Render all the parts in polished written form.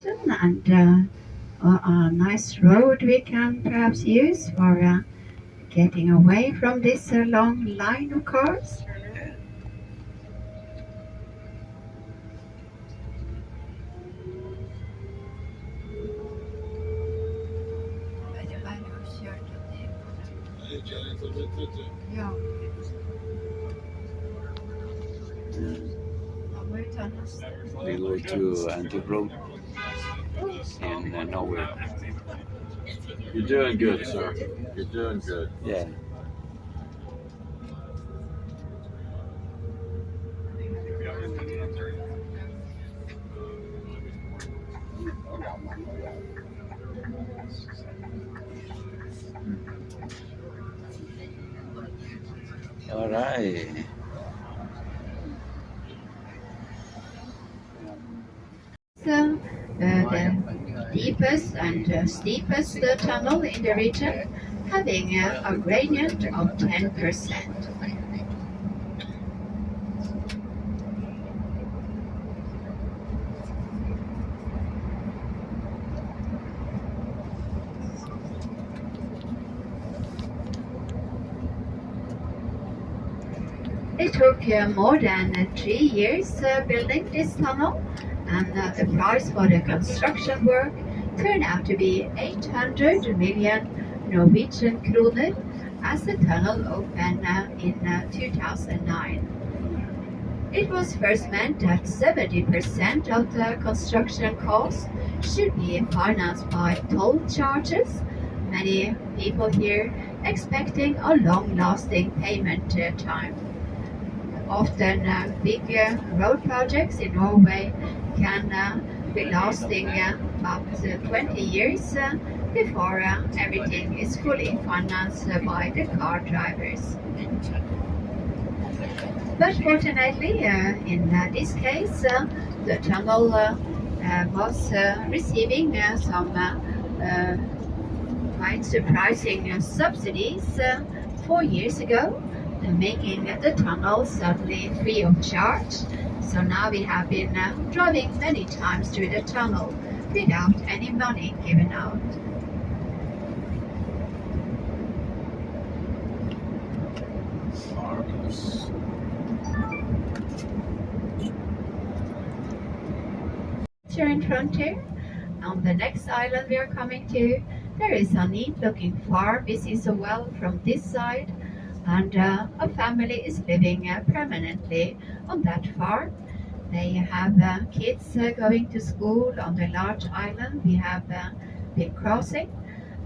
and a nice road we can perhaps use for getting away from this long line of cars. Ja. We go to Anti-Road in Norway. You're doing good, sir. You're doing good. Yeah. All right. So, the deepest and steepest tunnel in the region, having a gradient of 10%. It took more than 3 years building this tunnel, and the price for the construction work turned out to be 800 million Norwegian kroner as the tunnel opened in 2009. It was first meant that 70% of the construction costs should be financed by toll charges. Many people here expecting a long-lasting payment time. Often big road projects in Norway can be lasting about 20 years before everything is fully financed by the car drivers. But fortunately, in this case, the tunnel was receiving some quite surprising subsidies 4 years ago, making the tunnel suddenly free of charge. So now we have been driving many times through the tunnel without any money given out. Marvelous. Here in front here, on the next island we are coming to, there is a neat looking farm. We see so well from this side, and a family is living permanently on that farm. They have kids going to school on the large island. We have big crossing,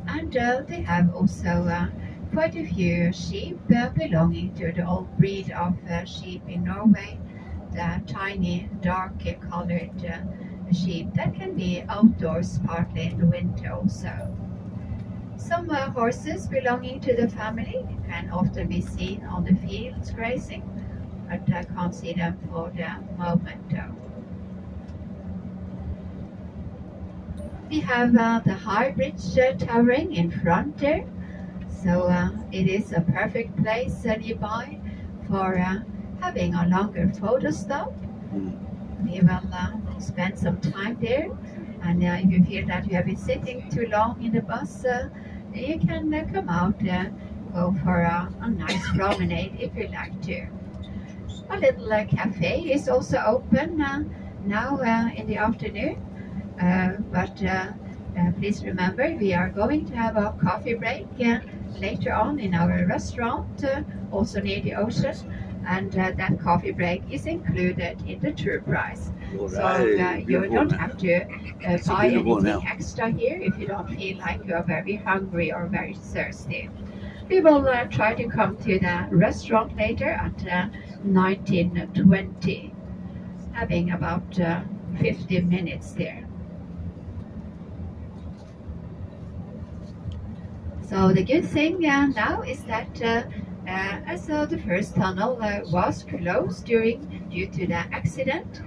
and they have also quite a few sheep belonging to the old breed of sheep in Norway, the tiny dark colored sheep that can be outdoors partly in the winter also. Some horses belonging to the family can often be seen on the fields grazing, but I can't see them for the moment though. We have the high bridge towering in front there, so it is a perfect place nearby for having a longer photo stop. We will spend some time there, and if you feel that you have been sitting too long in the bus, you can come out, go for a nice promenade if you like to. A little cafe is also open now in the afternoon, but please remember we are going to have a coffee break later on in our restaurant, also near the ocean, and that coffee break is included in the tour price. So you don't have to buy anything extra here if you don't feel like you are very hungry or very thirsty. We will try to come to the restaurant later at 19:20, having about 50 minutes there. So the good thing now is that as the first tunnel was closed due to the accident,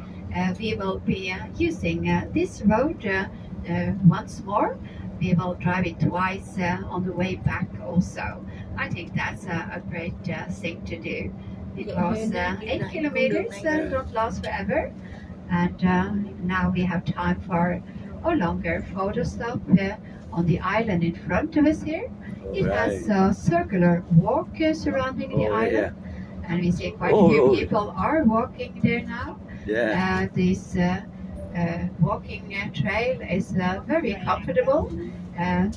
we will be using this road once more. We will drive it twice on the way back also. I think that's a great thing to do, because 8 kilometers don't last forever, and now we have time for or longer photo stop on the island in front of us here. It has a circular walk surrounding the island, and we see quite a few people are walking there now. Yeah. This walking trail is very comfortable,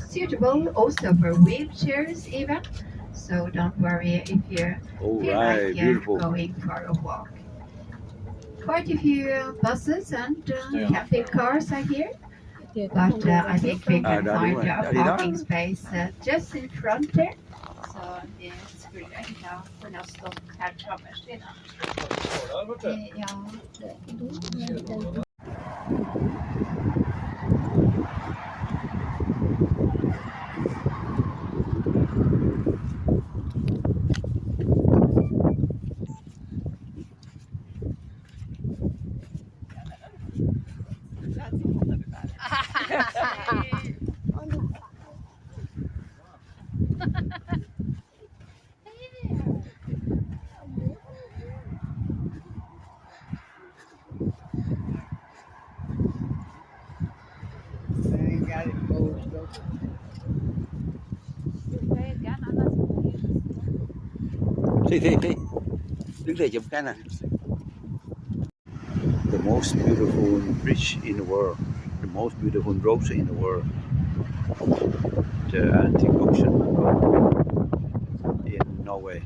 suitable also for wheelchairs even. So don't worry if you feel like Beautiful. going for a walk. Quite a few buses and camping cars are here, but I think we can find a parking space just in front there. Så det skulle egentlig kunne stått her framme. Ja, See. Đứng đây chụp cái nè. The most beautiful bridge in the world. The most beautiful roads in the world. The Arctic Ocean in Norway.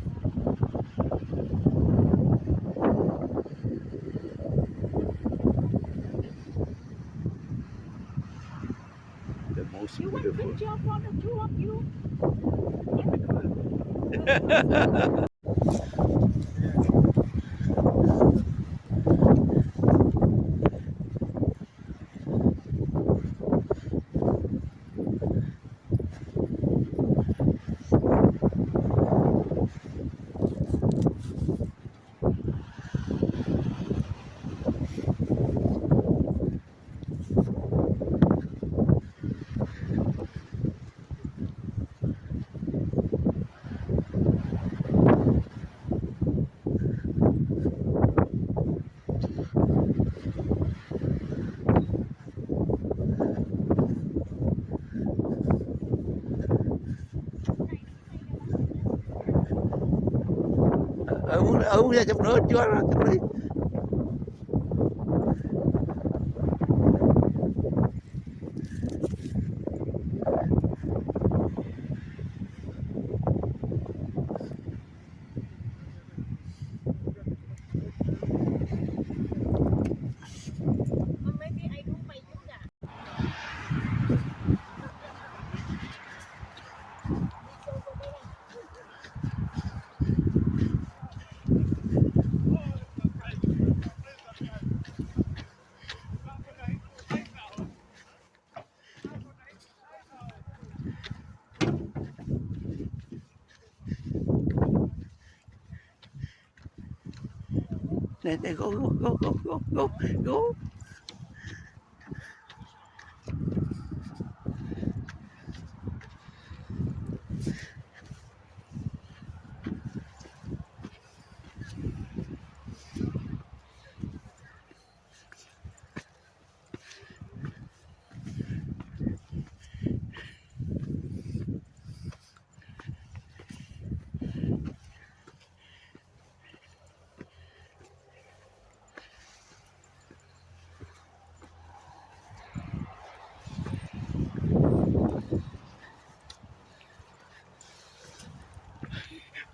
The most beautiful. Good job on the two of you. Ra chụp nữa chưa ra chụp đi. Maybe I do my yoga. Nè, go.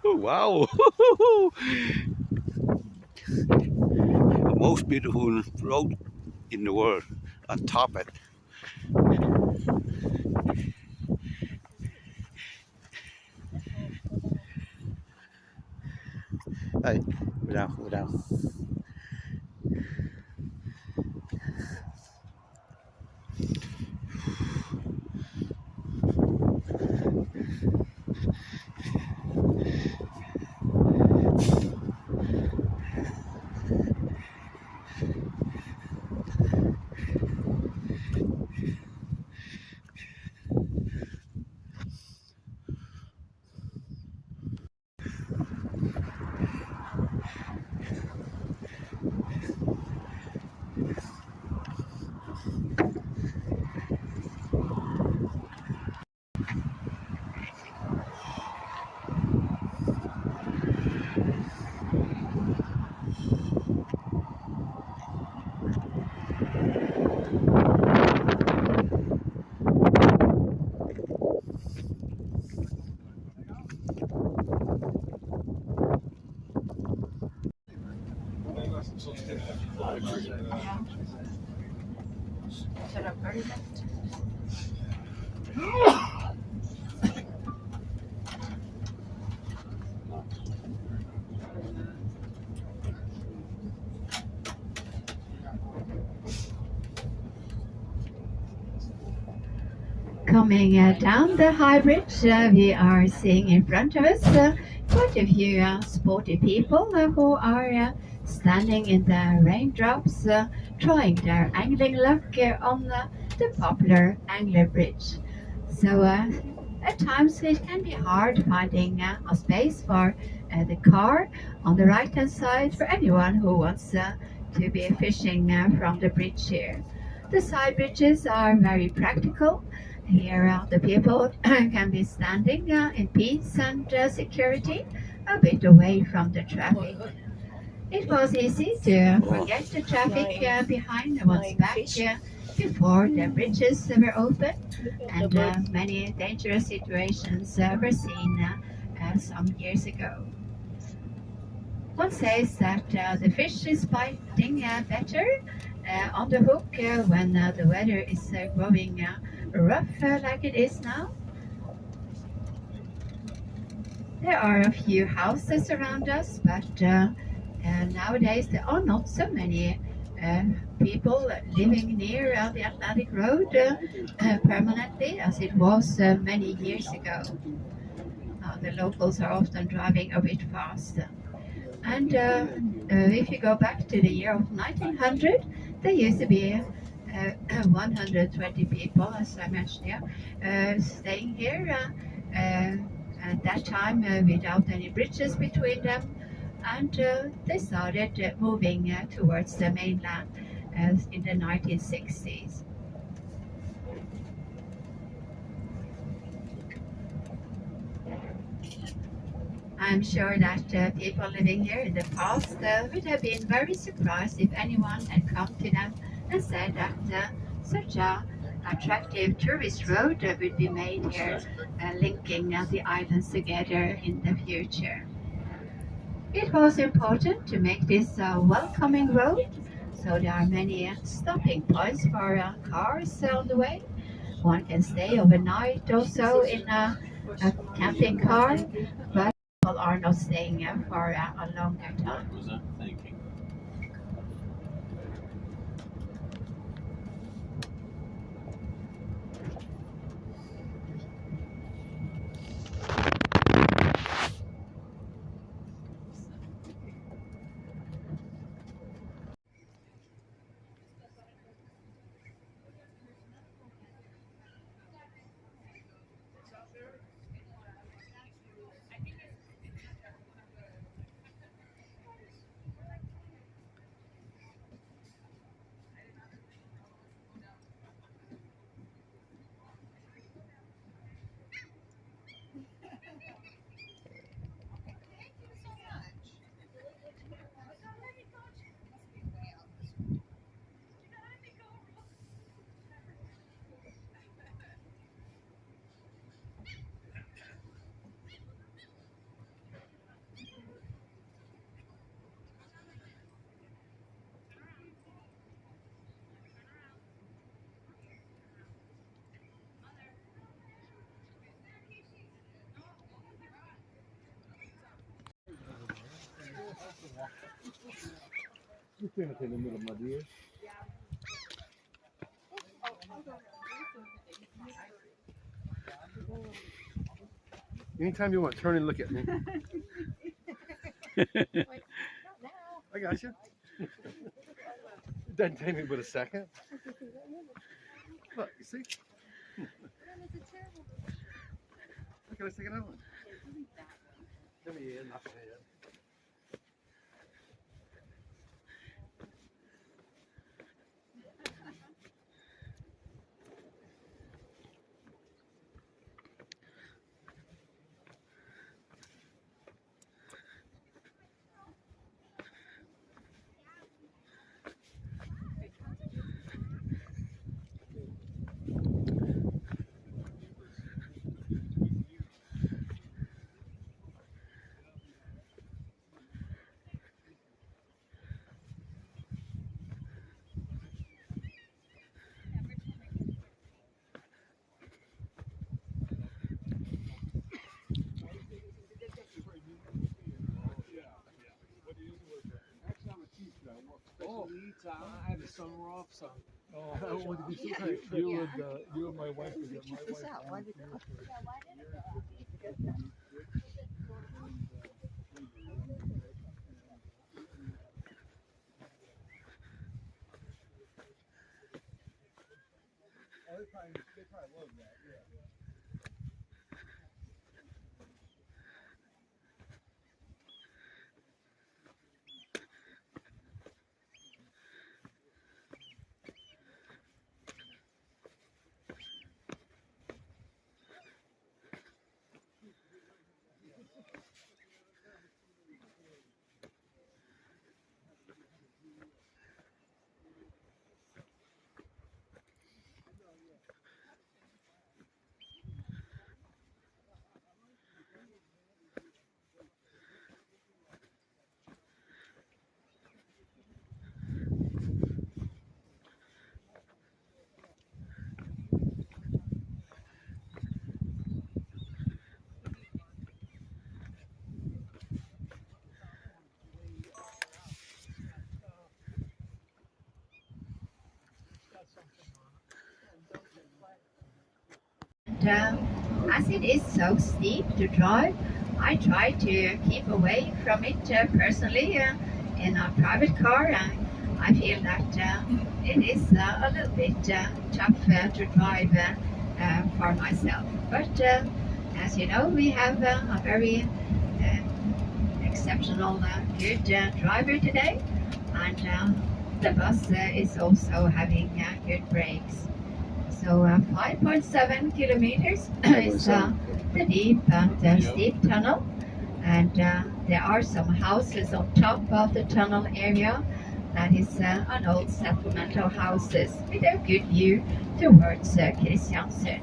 Oh, wow. The most beautiful road in the world on top of it. Hey, go down. very much. Coming down the high bridge, we are seeing in front of us quite a few sporty people who are standing in the raindrops, trying their angling luck on the popular angler bridge. So at times it can be hard finding a space for the car on the right hand side for anyone who wants to be fishing from the bridge here. The side bridges are very practical. Here the people can be standing in peace and security, a bit away from the traffic. It was easy to forget the traffic behind one's back before the bridges were open, and many dangerous situations were seen some years ago. One says that the fish is biting better on the hook when the weather is growing rough like it is now. There are a few houses around us, but nowadays there are not so many people living near the Atlantic Road permanently as it was many years ago. The locals are often driving a bit fast. And if you go back to the year of 1900, there used to be 120 people, as I mentioned here, staying here at that time without any bridges between them. And they started moving towards the mainland in the 1960s. I'm sure that people living here in the past would have been very surprised if anyone had come to them and said that such a attractive tourist road would be made here, linking the islands together in the future. It was important to make this a welcoming road, so there are many stopping points for cars on the way. One can stay overnight also in a camping car, but people are not staying for a longer time. What was I thinking? Anytime you want, turn and look at me. I got you. It doesn't take me but a second. Look, you see? Okay, let's take another one. Let me in, knock it in. I had a summer off, so it would be so kind of cute. You and my wife would get my wife. They probably love that, yeah. As it is so steep to drive, I try to keep away from it personally in a private car. I feel that it is a little bit tough to drive for myself. But as you know, we have a very exceptional good driver today, and the bus is also having good brakes. So 5.7 kilometers is the deep and steep tunnel, and there are some houses on top of the tunnel area. That is an old settlemental houses with a good view towards Kristiansund.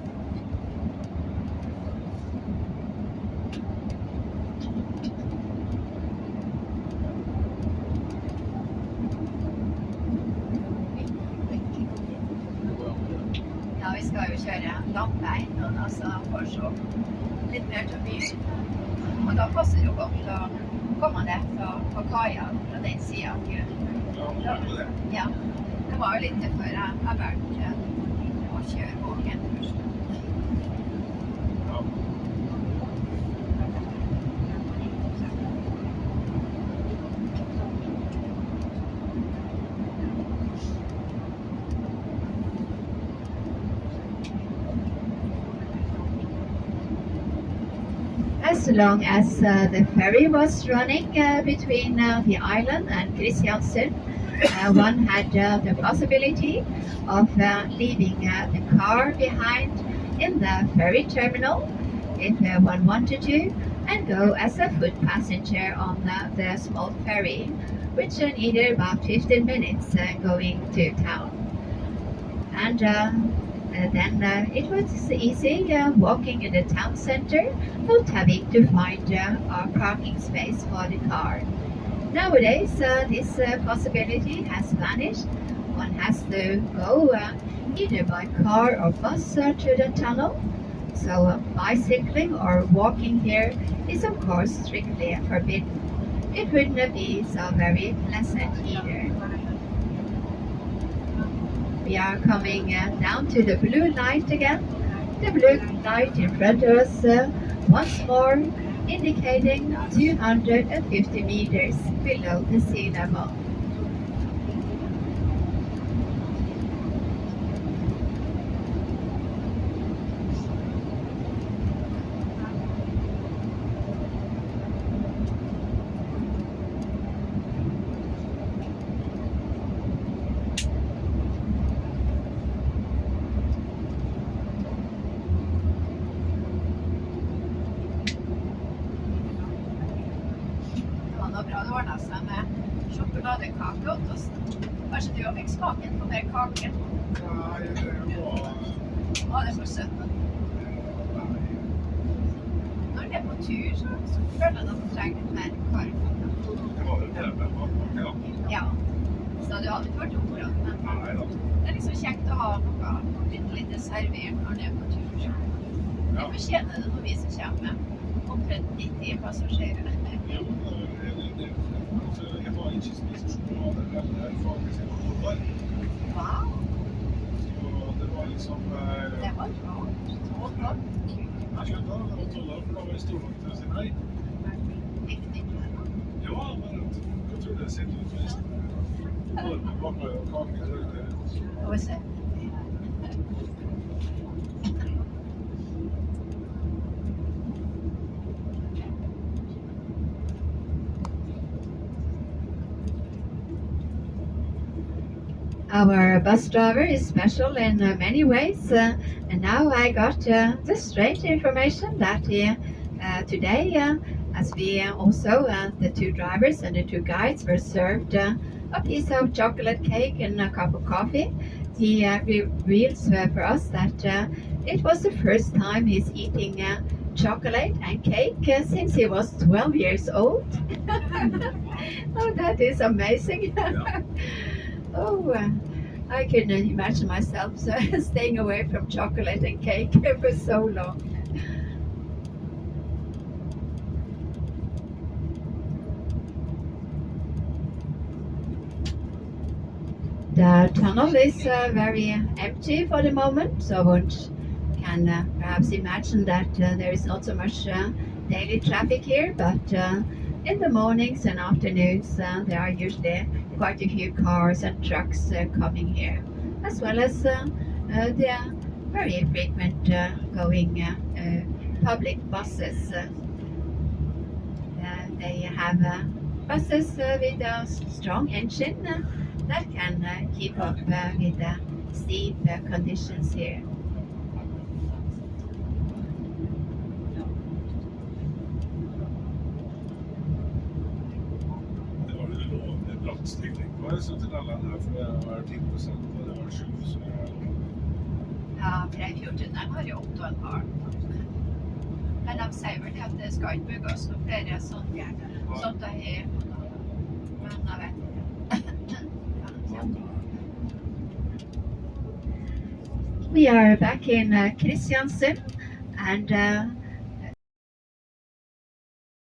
Ja, vi skal jo kjøre lang vei nå, så får se litt mer til byen. Og da passer det jo godt å komme ned på kaia fra den siden. Ja, det var jo litt før jeg valgte å kjøre vågen først. As long as the ferry was running between the island and Kristiansund, one had the possibility of leaving the car behind in the ferry terminal if one wanted to, and go as a foot passenger on the small ferry, which needed about 15 minutes going to town. And then it was easy walking in the town center, not having to find a parking space for the car. Nowadays, this possibility has vanished. One has to go either by car or bus to the tunnel. So bicycling or walking here is of course strictly forbidden. It wouldn't be so very pleasant either. We are coming down to the blue light again. The blue light in front of us once more, indicating 250 meters below the sea level. Bra det ordnet seg med sjokoladekake og ost. Kanskje du fikk smaken på mer kake? Var det for søtt? Når du er på tur, så føler jeg at du trenger litt mer karv. Ja, så du hadde ikke vært opprørt, men det er liksom kjekt å ha noe litt servert når du er på tur. Vi fortjener det når vi som kommer med. omtrent 90 passasjerer. Jeg var ikke spist sjokolade eller faktisk en kobber. Wow, Så det var liksom... det var rart. Så godt. Jeg skjønte det, og Tolla, for da var jeg stor nok til å si nei. Ja, men jeg tror det sitter ut hvis varme bakker og kaker. Og se. Our bus driver is special in many ways, and now I got the strange information that today, as we also, the two drivers and the two guides were served a piece of chocolate cake and a cup of coffee. He reveals for us that it was the first time he's eating chocolate and cake since he was 12 years old. Oh, that is amazing. Oh, I couldn't imagine myself staying away from chocolate and cake for so long. The tunnel is very empty for the moment, so one can perhaps imagine that there is not so much daily traffic here, but in the mornings and afternoons there are usually quite a few cars and trucks coming here, as well as the very frequent going public buses. They have buses with a strong engine that can keep up with the steep conditions here. Stigning. Hva det så til alle her? For det var 10%, og det var 7, så Ja, Freifjordtunnelen har jo 8,5. Men de sier vel at det skal ikke bygges noen flere sånt her. Men jeg vet ikke. We are back in Kristiansund, and